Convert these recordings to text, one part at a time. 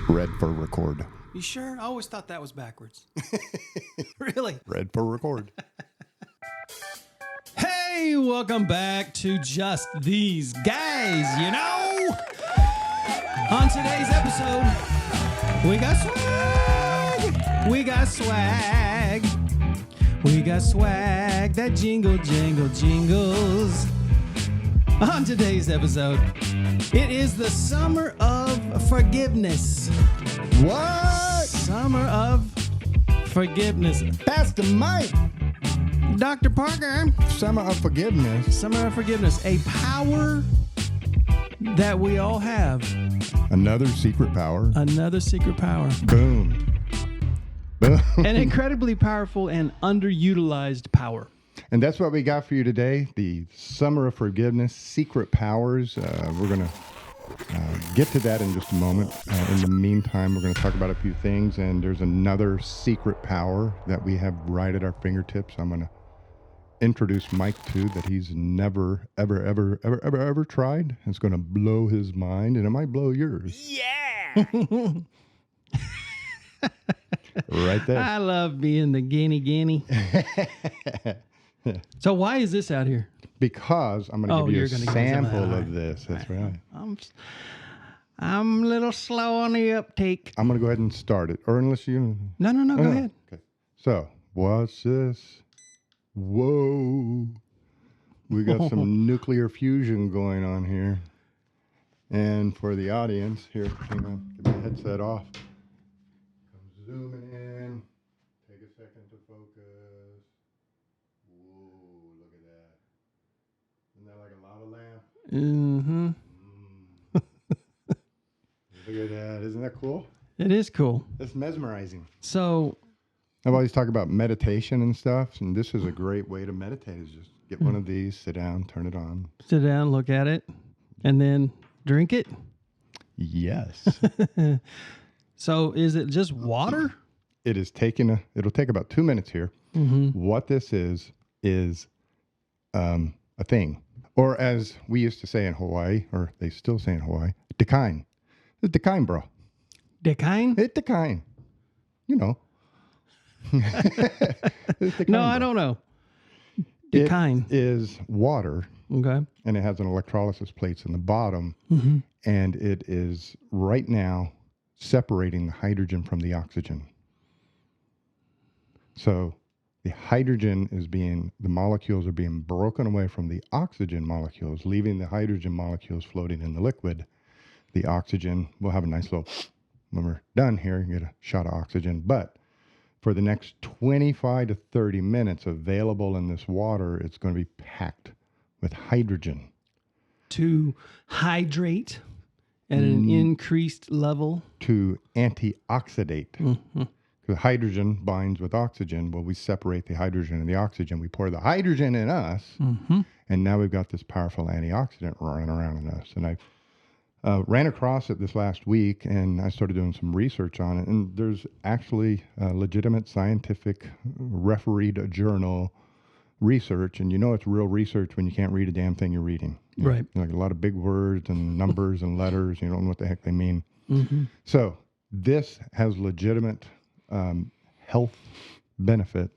Red for record. You sure? I always thought that was backwards. Really? Red for record. Hey, welcome back to Just These Guys, you know? On today's episode, we got swag. We got swag. We got swag that jingle, jingle, jingles. On today's episode, it is the summer of forgiveness. What? Summer of forgiveness. Pastor Mike. Dr. Parker. Summer of forgiveness. Summer of forgiveness. A power that we all have. Another secret power. Another secret power. Boom. Boom. An incredibly powerful and underutilized power. And that's what we got for you today. The Summer of Forgiveness, Secret Powers. We're going to get to that in just a moment. In the meantime, we're going to talk about a few things. And there's another secret power that we have right at our fingertips. I'm going to introduce Mike to that he's never, ever tried. It's going to blow his mind, and it might blow yours. Yeah! Right there. I love being the guinea. So why is this out here? Because I'm going to give you a sample of this. That's right. I'm a little slow on the uptake. I'm going to go ahead and start it. Or unless you... No, go ahead. Okay. So, what's this? Whoa. We got some nuclear fusion going on here. And for the audience, here, hang on, get my headset off. I'm zooming in. Take a second to focus. Whoa, look at that. Isn't that like a lava lamp? Mm-hmm. Look at that. Isn't that cool? It is cool. That's mesmerizing. So... I've always talked about meditation and stuff, and this is a great way to meditate, is just get one of these, sit down, turn it on. Sit down, look at it, and then drink it? Yes. So is it just water? It is it'll take about 2 minutes here. Mm-hmm. What this is a thing. Or as we used to say in Hawaii, or they still say in Hawaii, dekine. It's dekine, bro. Dekine? It's dekine. You know. No, I don't know. Dekine. It is water. Okay. And it has an electrolysis plates in the bottom. Mm-hmm. And it is right now separating the hydrogen from the oxygen. So the hydrogen the molecules are being broken away from the oxygen molecules, leaving the hydrogen molecules floating in the liquid. The oxygen, we'll have a nice little, when we're done here, you get a shot of oxygen. But for the next 25 to 30 minutes available in this water, it's going to be packed with hydrogen. To hydrate at an increased level. To antioxidate. Mm-hmm. Because hydrogen binds with oxygen. Well, we separate the hydrogen and the oxygen. We pour the hydrogen in us, and now we've got this powerful antioxidant running around in us. And I ran across it this last week, and I started doing some research on it. And there's actually legitimate scientific refereed journal research. And you know it's real research when you can't read a damn thing you're reading. Right. Like a lot of big words and numbers and letters. You don't know what the heck they mean. Mm-hmm. So this has legitimate health benefit,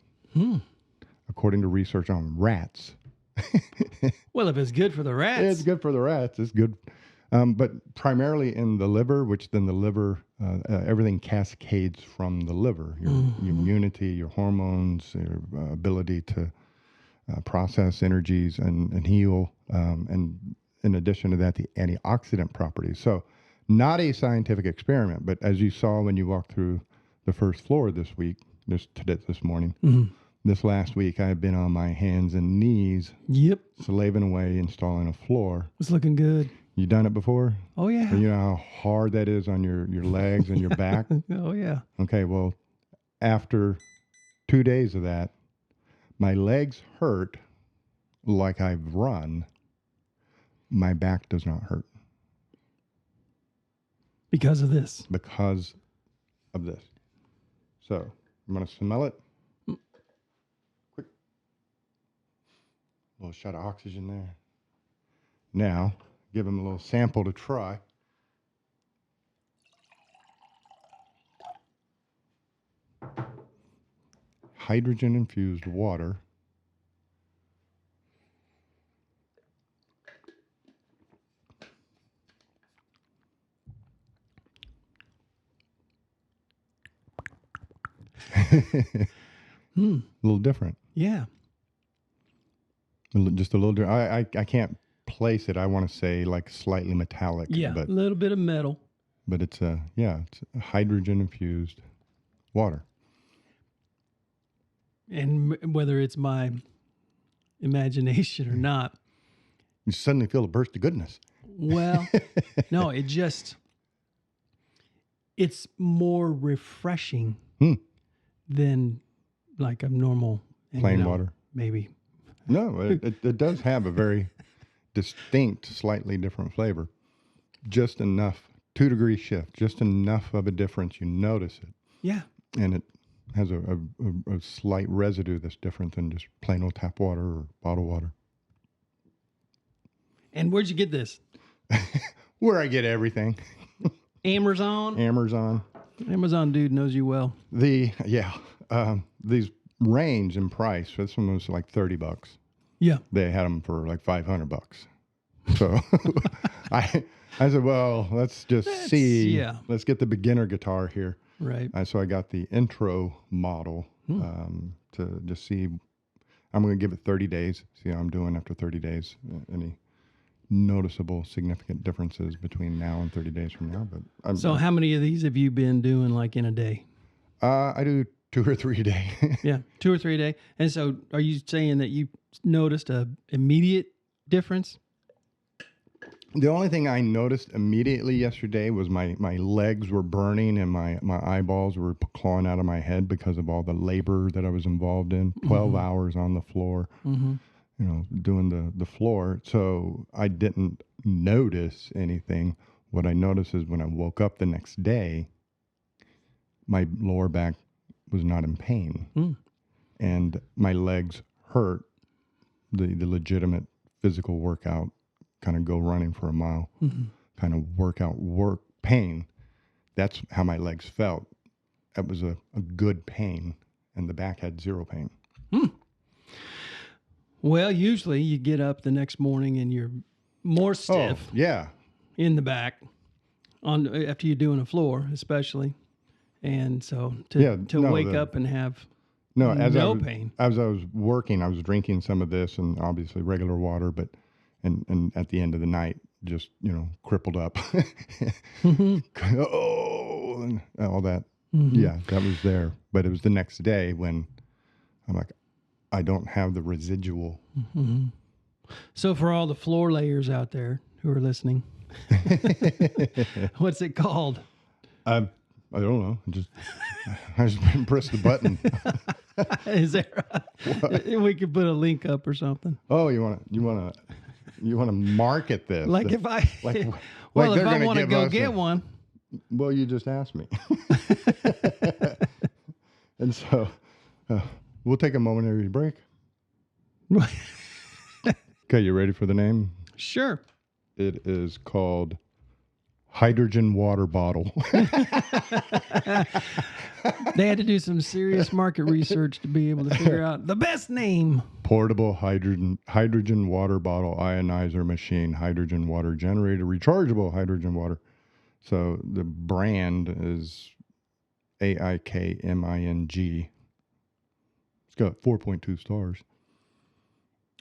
according to research on rats. Well, if it's good for the rats. It's good for the rats. It's good. But primarily in the liver, which then the liver, everything cascades from the liver. Your immunity, your hormones, your ability to process energies and heal. And in addition to that, the antioxidant properties. So not a scientific experiment, but as you saw when you walked through the first floor this morning, this last week, I've been on my hands and knees, slaving away, installing a floor. It's looking good. You done it before? Oh, yeah. And you know how hard that is on your legs and your back? Oh, yeah. Okay, well, after 2 days of that, my legs hurt like I've run. My back does not hurt. Because of this. Because of this. So, I'm going to smell it. Quick. A little shot of oxygen there. Now, give him a little sample to try. hydrogen-infused water. A little different. Yeah. Just a little different. I can't place it. I want to say like slightly metallic. Yeah, But a little bit of metal. But it's a hydrogen-infused water. And whether it's my imagination or not. You suddenly feel a burst of goodness. Well, no, it's more refreshing than like a normal plain water. Maybe. No, it does have a very distinct, slightly different flavor. Just enough, 2-degree shift, just enough of a difference. You notice it. Yeah. And it has a slight residue that's different than just plain old tap water or bottled water. And where'd you get this? Where I get everything. Amazon? Amazon dude knows you well. These range in price. This one was like $30. Yeah. They had them for like $500. So I said, well, let's see. Yeah. Let's get the beginner guitar here. Right. So I got the intro model to just see. I'm going to give it 30 days, see how I'm doing after 30 days. Any noticeable, significant differences between now and 30 days from now. But So how many of these have you been doing like in a day? I do 2 or 3 a day. Yeah, 2 or 3 a day. And so are you saying that you noticed a immediate difference? The only thing I noticed immediately yesterday was my legs were burning and my eyeballs were clawing out of my head because of all the labor that I was involved in. 12 hours on the floor, doing the floor. So I didn't notice anything. What I noticed is when I woke up the next day, my lower back was not in pain. And my legs hurt. The legitimate physical workout, kind of go running for a mile, kind of work pain. That's how my legs felt. That was a good pain, and the back had zero pain. Well, usually you get up the next morning and you're more stiff in the back after you're doing a floor, especially. And so to wake up and have no pain. As I was working, I was drinking some of this and obviously regular water, but and at the end of the night, just crippled up. Oh, and all that. Yeah, that was there. But it was the next day when I'm like, I don't have the residual. So for all the floor layers out there who are listening, what's it called? I don't know. I just press the button. Is there? We could put a link up or something. Oh, you want to market this? Like if I, like well, if they're I gonna want to give go us get one. Well, you just asked me, and so we'll take a momentary break. Okay, you ready for the name? Sure. It is called Hydrogen Water Bottle. They had to do some serious market research to be able to figure out the best name. Portable hydrogen water bottle ionizer machine, hydrogen water generator, rechargeable hydrogen water. So the brand is AIKMING. It's got 4.2 stars.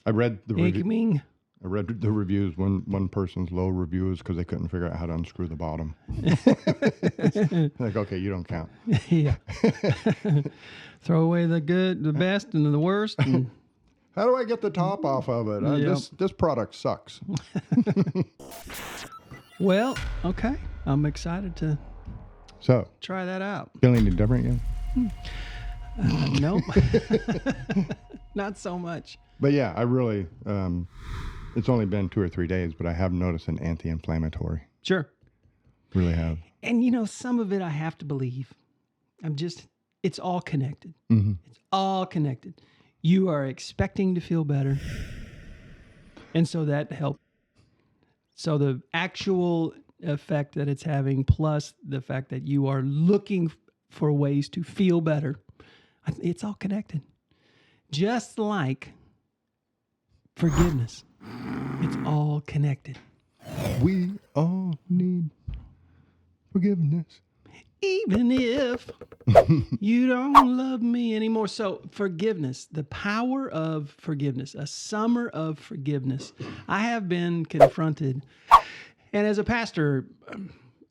I read the review. I read the reviews. One person's low review is because they couldn't figure out how to unscrew the bottom. Like, okay, you don't count. Yeah. Throw away the good, the best, and the worst. And how do I get the top off of it? This product sucks. Well, okay. I'm excited to try that out. Feeling any different yet? Nope. Not so much. But yeah, I really, it's only been 2 or 3 days, but I have noticed an anti-inflammatory. Sure. Really have. And some of it I have to believe. It's all connected. It's all connected. You are expecting to feel better. And so that helps. So the actual effect that it's having, plus the fact that you are looking for ways to feel better, It's all connected. Just like forgiveness. It's all connected. We all need forgiveness. Even if you don't love me anymore. So forgiveness, the power of forgiveness, a summer of forgiveness. I have been confronted, and as a pastor,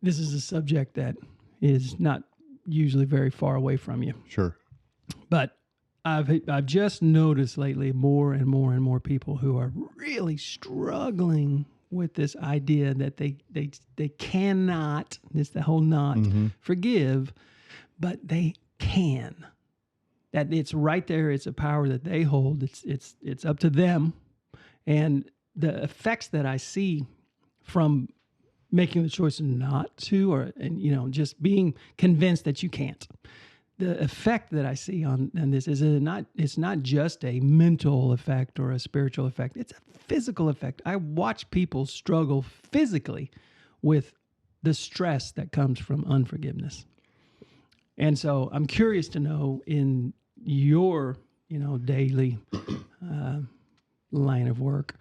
this is a subject that is not usually very far away from you. Sure. But I've just noticed lately more and more and more people who are really struggling with this idea that they cannot, it's the whole not, forgive, but they can. That it's right there. It's a power that they hold. It's up to them. And the effects that I see from making the choice not to, just being convinced that you can't. The effect that I see on this is it's not just a mental effect or a spiritual effect. It's a physical effect. I watch people struggle physically with the stress that comes from unforgiveness. And so I'm curious to know in your, daily line of work,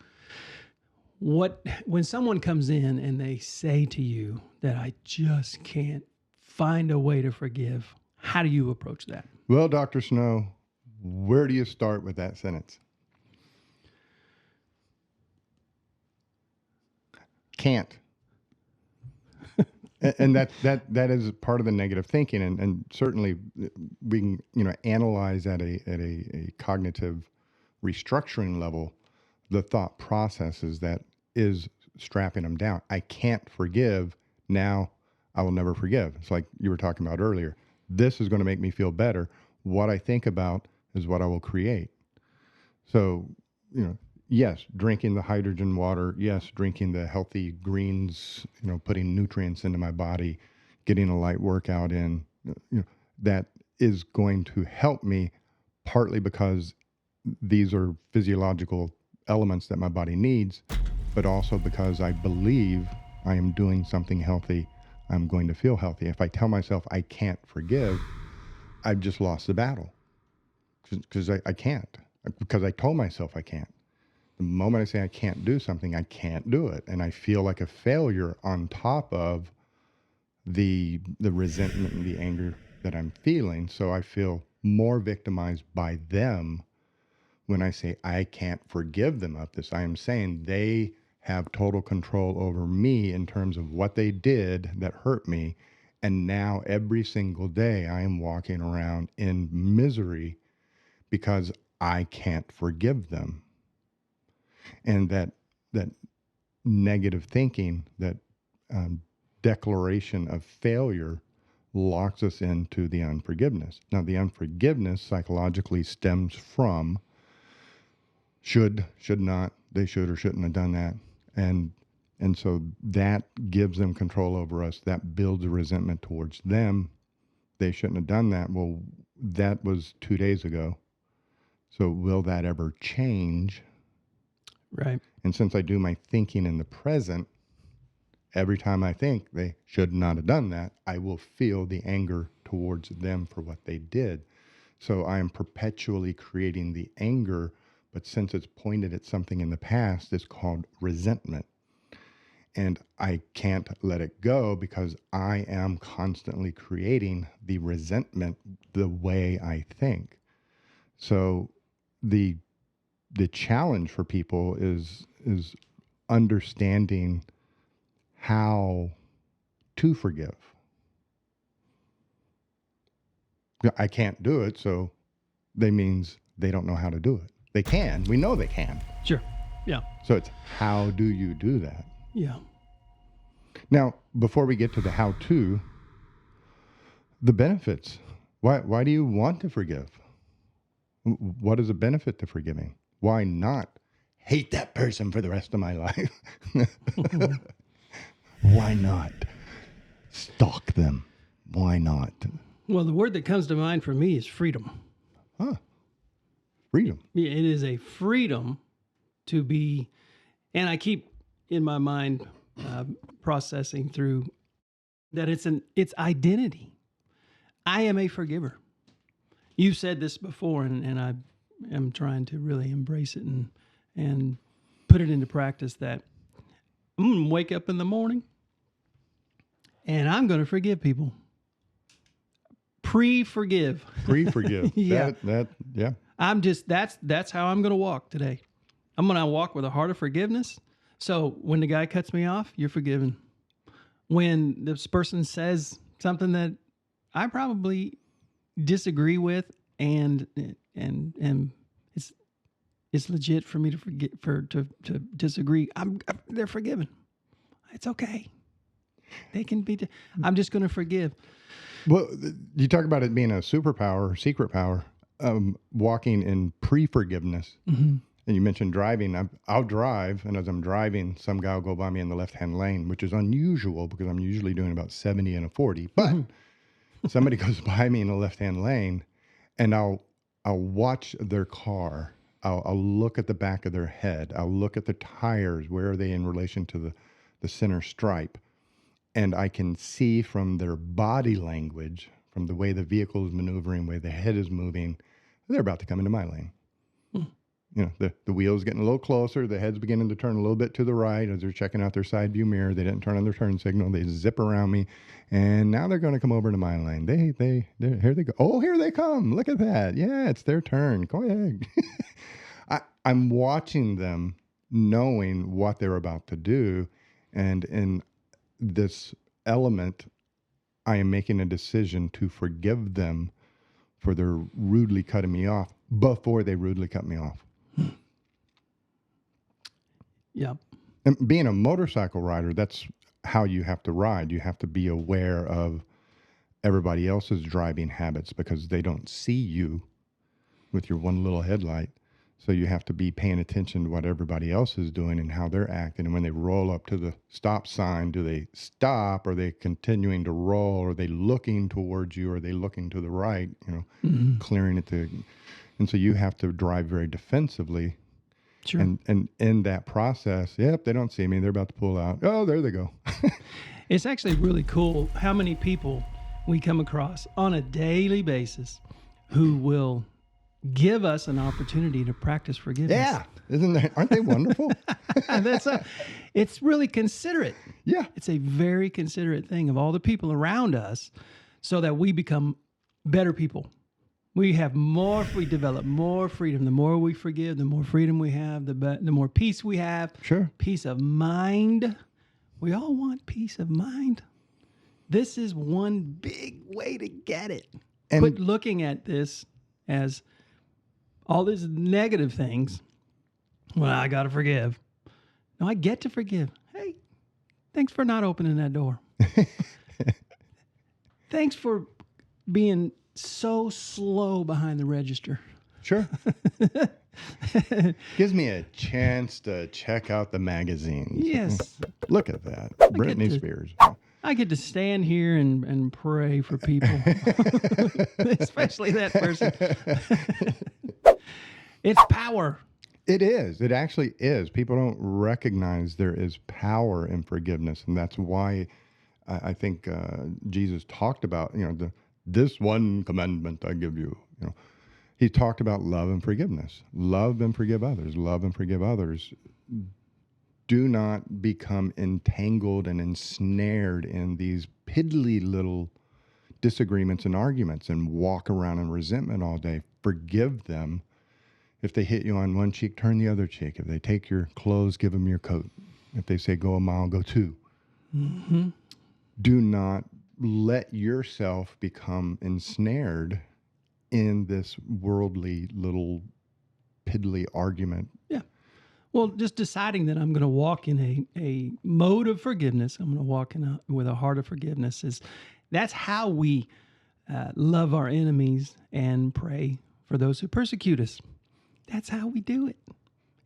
when someone comes in and they say to you that I just can't find a way to forgive, how do you approach that? Well, Dr. Snow, where do you start with that sentence? Can't. And that is part of the negative thinking, and certainly we can analyze at a cognitive restructuring level the thought processes that is strapping them down. I can't forgive, now I will never forgive. It's like you were talking about earlier. This is going to make me feel better. What I think about is what I will create. So, yes, drinking the hydrogen water. Yes, drinking the healthy greens, putting nutrients into my body, getting a light workout in, that is going to help me, partly because these are physiological elements that my body needs, but also because I believe I am doing something healthy. I'm going to feel healthy. If I tell myself I can't forgive, I've just lost the battle because I can't, because I told myself I can't. The moment I say I can't do something, I can't do it. And I feel like a failure on top of the resentment and the anger that I'm feeling. So I feel more victimized by them when I say I can't forgive them of this. I am saying they have total control over me in terms of what they did that hurt me. And now every single day I am walking around in misery because I can't forgive them. And that negative thinking, that declaration of failure locks us into the unforgiveness. Now, the unforgiveness psychologically stems from should not, they should or shouldn't have done that. And so that gives them control over us. That builds a resentment towards them. They shouldn't have done that. Well, that was 2 days ago. So will that ever change? Right. And since I do my thinking in the present, every time I think they should not have done that, I will feel the anger towards them for what they did. So I am perpetually creating the anger, but since it's pointed at something in the past, it's called resentment. And I can't let it go because I am constantly creating the resentment the way I think. So the challenge for people is understanding how to forgive. I can't do it, so that means they don't know how to do it. They can. We know they can. Sure. Yeah. So it's how do you do that? Yeah. Now, before we get to the how-to, the benefits. Why do you want to forgive? What is a benefit to forgiving? Why not hate that person for the rest of my life? Why not stalk them? Why not? Well, the word that comes to mind for me is freedom. Freedom. Yeah, it is a freedom to be, and I keep in my mind processing through that it's identity. I am a forgiver. You've said this before, and I am trying to really embrace it and put it into practice, that I'm going to wake up in the morning and I'm going to forgive people. Pre-forgive. Yeah. Yeah. I'm just, that's how I'm going to walk today. I'm going to walk with a heart of forgiveness. So when the guy cuts me off, you're forgiven. When this person says something that I probably disagree with, and it's legit for me to disagree, they're forgiven. It's okay. They can be. I'm just going to forgive. Well, you talk about it being a superpower, or secret power, walking in pre-forgiveness. Mm-hmm. And you mentioned driving. I'll drive, and as I'm driving, some guy will go by me in the left-hand lane, which is unusual because I'm usually doing about 70 and a 40. But somebody goes by me in the left-hand lane, and I'll watch their car. I'll look at the back of their head. I'll look at the tires. Where are they in relation to the center stripe? And I can see from their body language, from the way the vehicle is maneuvering, way the head is moving, they're about to come into my lane. You know, the wheel's getting a little closer. The head's beginning to turn a little bit to the right as they're checking out their side view mirror. They didn't turn on their turn signal. They zip around me, and now they're going to come over to my lane. Here they go. Oh, here they come. Look at that. Yeah, it's their turn. Go ahead. I'm watching them, knowing what they're about to do, and in this element, I am making a decision to forgive them for their rudely cutting me off before they rudely cut me off. Yep. And being a motorcycle rider, that's how you have to ride. You have to be aware of everybody else's driving habits because they don't see you with your one little headlight. So you have to be paying attention to what everybody else is doing and how they're acting. And when they roll up to the stop sign, do they stop? Are they continuing to roll? Are they looking towards you? Are they looking to the right? You know, clearing it to. And so you have to drive very defensively. Sure. And in that process, yep, they don't see me. They're about to pull out. Oh, there they go. It's actually really cool how many people we come across on a daily basis who will give us an opportunity to practice forgiveness. Yeah. Aren't they wonderful? It's really considerate. Yeah. It's a very considerate thing of all the people around us so that we become better people. We develop more freedom. The more we forgive, the more freedom we have, the more peace we have. Sure. Peace of mind. We all want peace of mind. This is one big way to get it. And Quit looking at this as all these negative things. Well, I got to forgive. No, I get to forgive. Hey, thanks for not opening that door. Thanks for being so slow behind the register. Sure. Gives me a chance to check out the magazines. Yes. Look at that. Britney Spears. I get to stand here and pray for people, especially that person. It's power. It is. It actually is. People don't recognize there is power in forgiveness. And that's why I think Jesus talked about, this one commandment I give you, he talked about love and forgiveness. Love and forgive others. Love and forgive others. Do not become entangled and ensnared in these piddly little disagreements and arguments and walk around in resentment all day. Forgive them. If they hit you on one cheek, turn the other cheek. If they take your clothes, give them your coat. If they say go a mile, go two. Mm-hmm. Do not let yourself become ensnared in this worldly little piddly argument. Yeah. Well, just deciding that I'm going to walk in a mode of forgiveness. I'm going to walk with a heart of forgiveness. That's how we love our enemies and pray for those who persecute us. That's how we do it.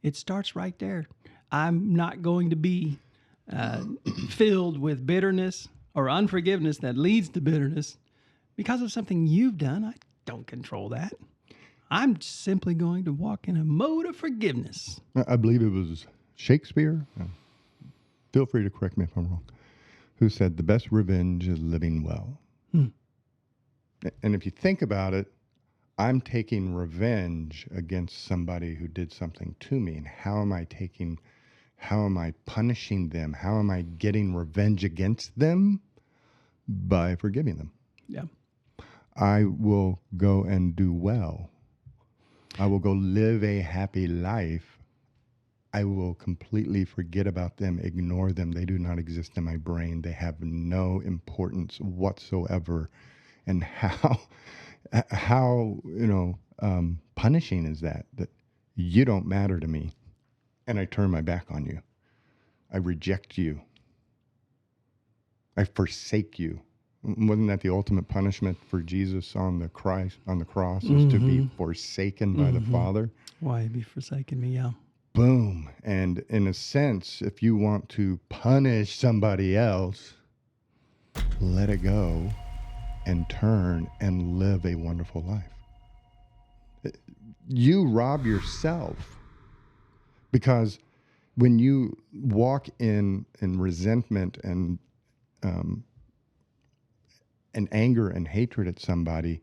It starts right there. I'm not going to be filled with bitterness or unforgiveness that leads to bitterness because of something you've done. I don't control that. I'm simply going to walk in a mode of forgiveness. I believe it was Shakespeare. Feel free to correct me if I'm wrong. Who said the best revenge is living well. And if you think about it, I'm taking revenge against somebody who did something to me. And how am I punishing them? How am I getting revenge against them? By forgiving them. Yeah. I will go and do well. I will go live a happy life. I will completely forget about them, ignore them. They do not exist in my brain. They have no importance whatsoever. And how punishing is that you don't matter to me, and I turn my back on you. I reject you. I forsake you. Wasn't that the ultimate punishment for Jesus on the cross? Is to be forsaken by the Father? Why be forsaken me? Yeah. Boom. And in a sense, if you want to punish somebody else, let it go and turn and live a wonderful life. You rob yourself, because when you walk in resentment and anger and hatred at somebody,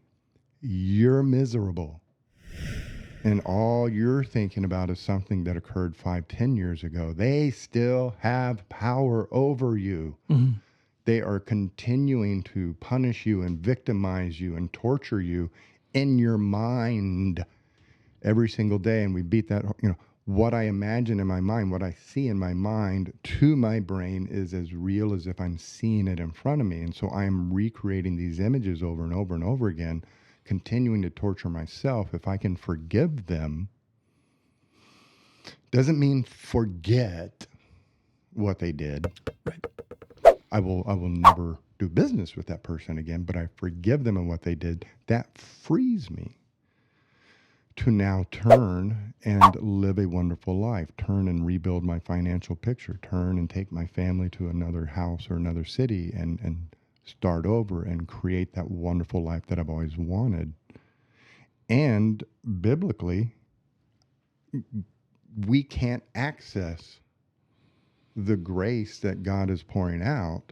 you're miserable. And all you're thinking about is something that occurred 5-10 years ago. They still have power over you. Mm-hmm. They are continuing to punish you and victimize you and torture you in your mind every single day. And we beat that, what I imagine in my mind, what I see in my mind to my brain is as real as if I'm seeing it in front of me. And so I am recreating these images over and over and over again, continuing to torture myself. If I can forgive them, doesn't mean forget what they did. Right. I will never do business with that person again, but I forgive them and what they did. That frees me to now turn and live a wonderful life, turn and rebuild my financial picture, turn and take my family to another house or another city and start over and create that wonderful life that I've always wanted. And biblically, we can't access the grace that God is pouring out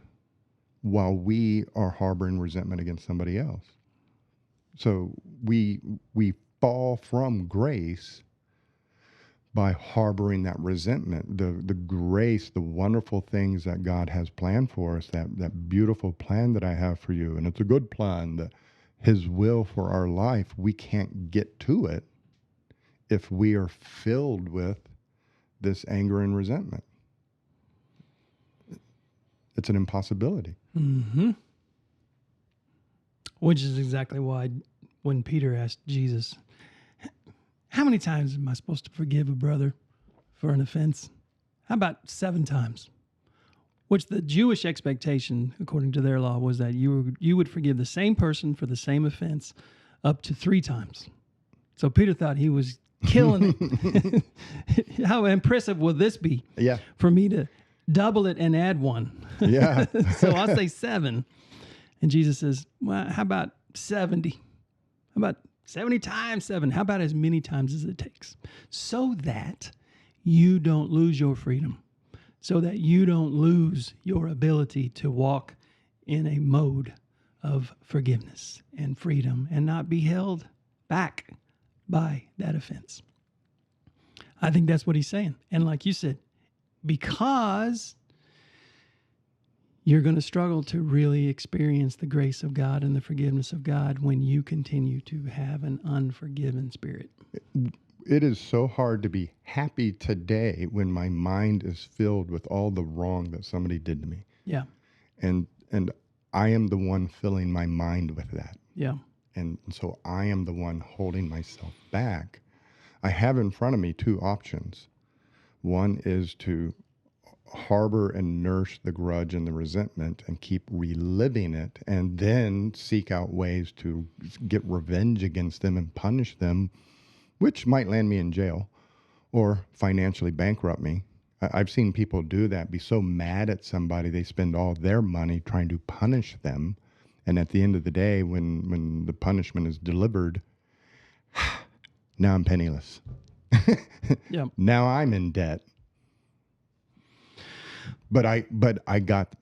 while we are harboring resentment against somebody else. So we fall from grace by harboring that resentment. The grace, the wonderful things that God has planned for us, that beautiful plan that I have for you, and it's a good plan, His will for our life, we can't get to it if we are filled with this anger and resentment. It's an impossibility. Mm-hmm. Which is exactly why when Peter asked Jesus, how many times am I supposed to forgive a brother for an offense? How about 7 times? Which the Jewish expectation, according to their law, was that you would forgive the same person for the same offense up to 3 times. So Peter thought he was killing it. How impressive will this be? Yeah. For me to double it and add 1. Yeah. So I'll say 7. And Jesus says, well, how about 70? How about 70 times 7? How about as many times as it takes? So that you don't lose your freedom. So that you don't lose your ability to walk in a mode of forgiveness and freedom and not be held back by that offense. I think that's what he's saying. And like you said, because you're going to struggle to really experience the grace of God and the forgiveness of God when you continue to have an unforgiven spirit. It is so hard to be happy today when my mind is filled with all the wrong that somebody did to me. Yeah. And I am the one filling my mind with that. Yeah. And so I am the one holding myself back. I have in front of me 2 options. One is to harbor and nurse the grudge and the resentment and keep reliving it, and then seek out ways to get revenge against them and punish them, which might land me in jail or financially bankrupt me. I've seen people do that, be so mad at somebody, they spend all their money trying to punish them. And at the end of the day, when the punishment is delivered, now I'm penniless. Yeah. Now I'm in debt. But I got,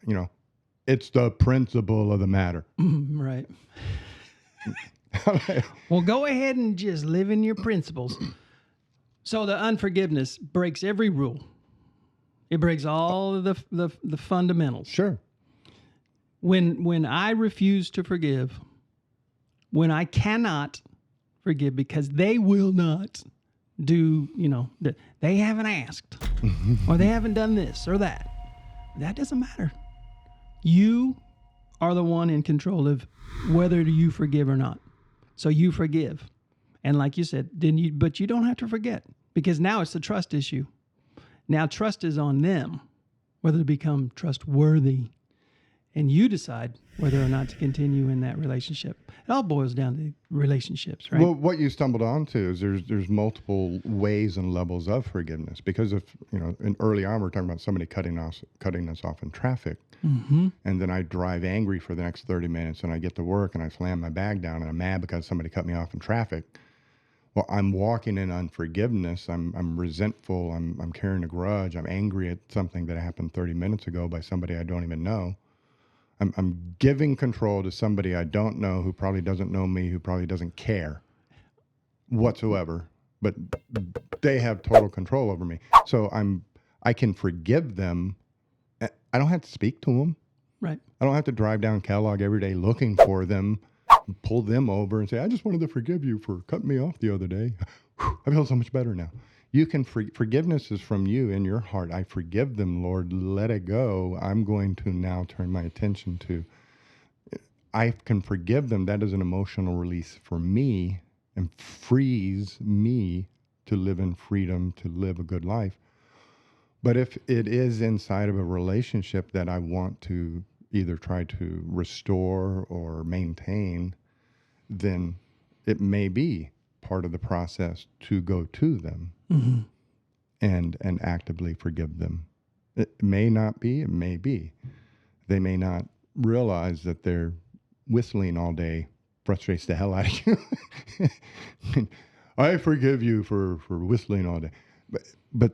it's the principle of the matter. Right. Well, go ahead and just live in your principles. So the unforgiveness breaks every rule. It breaks all of the fundamentals. Sure. When I refuse to forgive, when I cannot forgive because they will not do, they haven't asked or they haven't done this or that. That doesn't matter. You are the one in control of whether you forgive or not. So you forgive. And like you said, but you don't have to forget, because now it's a trust issue. Now trust is on them, whether to become trustworthy. And you decide whether or not to continue in that relationship. It all boils down to relationships, right? Well, what you stumbled onto is there's multiple ways and levels of forgiveness. Because if, early on, we're talking about somebody cutting us off in traffic. Mm-hmm. And then I drive angry for the next 30 minutes and I get to work and I slam my bag down and I'm mad because somebody cut me off in traffic. Well, I'm walking in unforgiveness. I'm resentful. I'm carrying a grudge. I'm angry at something that happened 30 minutes ago by somebody I don't even know. I'm giving control to somebody I don't know, who probably doesn't know me, who probably doesn't care whatsoever, but they have total control over me. So I can forgive them. I don't have to speak to them. Right. I don't have to drive down Kellogg every day looking for them, pull them over and say, I just wanted to forgive you for cutting me off the other day. I feel so much better now. You can forgiveness is from you in your heart. I forgive them, Lord. Let it go. I'm going to now turn my attention to, I can forgive them. That is an emotional release for me and frees me to live in freedom, to live a good life. But if it is inside of a relationship that I want to either try to restore or maintain, then it may be part of the process to go to them and actively forgive them. It may not be, it may be. They may not realize that they're whistling all day frustrates the hell out of you. I forgive you for whistling all day. But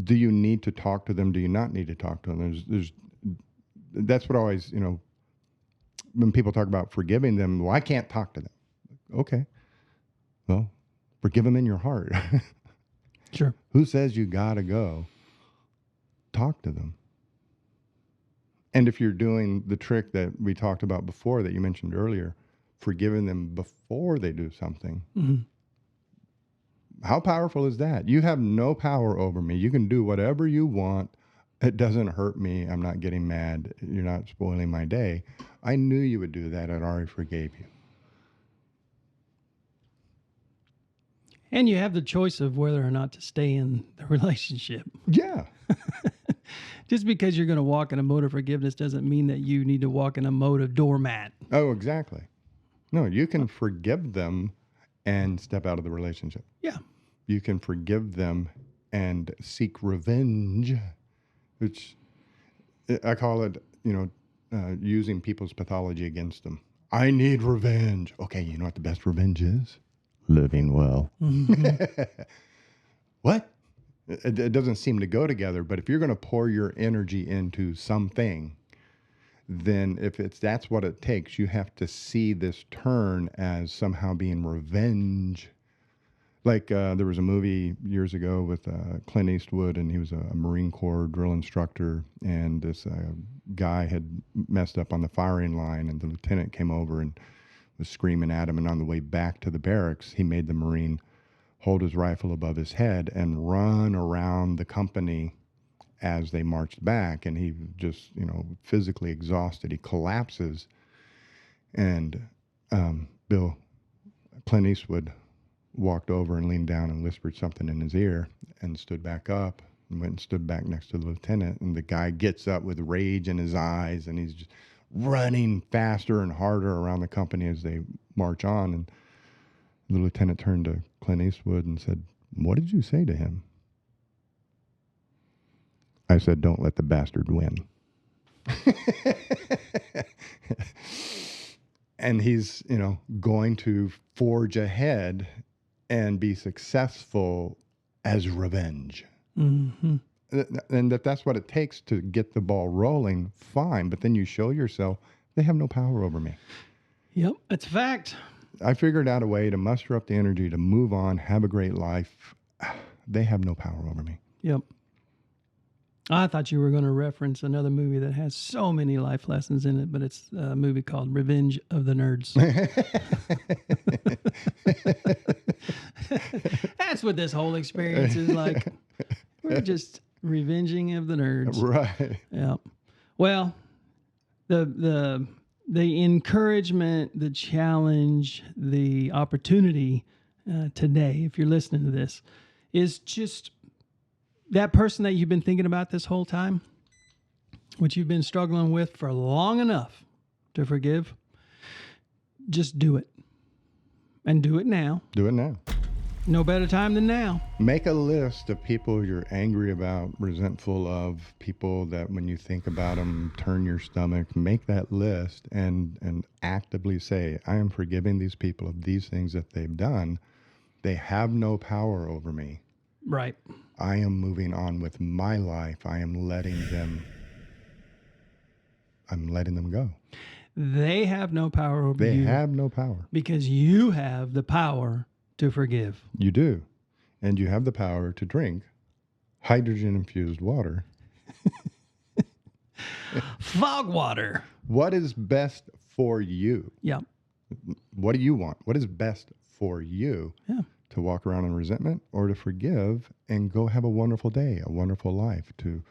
do you need to talk to them? Do you not need to talk to them? That's what always, when people talk about forgiving them, well, I can't talk to them. Okay. Well, forgive them in your heart. Sure. Who says you gotta go? Talk to them. And if you're doing the trick that we talked about before, that you mentioned earlier, forgiving them before they do something, how powerful is that? You have no power over me. You can do whatever you want. It doesn't hurt me. I'm not getting mad. You're not spoiling my day. I knew you would do that. I'd already forgave you. And you have the choice of whether or not to stay in the relationship. Yeah. Just because you're going to walk in a mode of forgiveness doesn't mean that you need to walk in a mode of doormat. Oh, exactly. No, you can forgive them and step out of the relationship. Yeah. You can forgive them and seek revenge, which I call it, using people's pathology against them. I need revenge. Okay, you know what the best revenge is? Living well. What? It doesn't seem to go together, but if you're going to pour your energy into something, then that's what it takes, you have to see this turn as somehow being revenge. Like there was a movie years ago with Clint Eastwood, and he was a Marine Corps drill instructor, and this guy had messed up on the firing line, and the lieutenant came over and was screaming at him, and on the way back to the barracks, he made the Marine hold his rifle above his head and run around the company as they marched back, and he just, physically exhausted. He collapses, and Clint Eastwood walked over and leaned down and whispered something in his ear and stood back up and went and stood back next to the lieutenant, and the guy gets up with rage in his eyes, and he's just running faster and harder around the company as they march on. And the lieutenant turned to Clint Eastwood and said, "What did you say to him?" I said, "Don't let the bastard win." And he's, going to forge ahead and be successful as revenge. Mm-hmm. And that's what it takes to get the ball rolling, fine. But then you show yourself, they have no power over me. Yep, it's a fact. I figured out a way to muster up the energy to move on, have a great life. They have no power over me. Yep. I thought you were going to reference another movie that has so many life lessons in it, but it's a movie called Revenge of the Nerds. That's what this whole experience is like. We're just revenging of the nerds. Right. Yeah. Well, the encouragement, the challenge, the opportunity today, if you're listening to this, is just that person that you've been thinking about this whole time, which you've been struggling with for long enough to forgive. Just do it. And do it now. Do it now. No better time than now. Make a list of people you're angry about, resentful of, people that when you think about them, turn your stomach. Make that list and actively say, I am forgiving these people of these things that they've done. They have no power over me. Right. I am moving on with my life. I am letting them go. They have no power over They you. have no power. Because you have the power to forgive. You do. And you have the power to drink hydrogen-infused water. Fog water. What is best for you? Yeah. What do you want? What is best for you? Yeah. To walk around in resentment or to forgive and go have a wonderful day, a wonderful life, to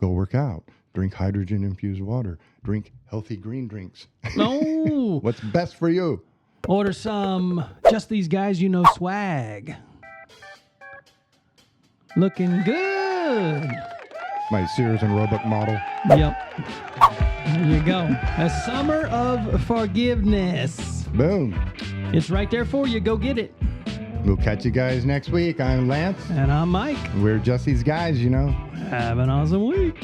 go work out, drink hydrogen-infused water, drink healthy green drinks. No. What's best for you? Order some Just These Guys You Know swag. Looking good. My Sears and Roebuck model. Yep. There you go. A summer of forgiveness. Boom. It's right there for you. Go get it. We'll catch you guys next week. I'm Lance. And I'm Mike. We're just these guys, you know. Have an awesome week.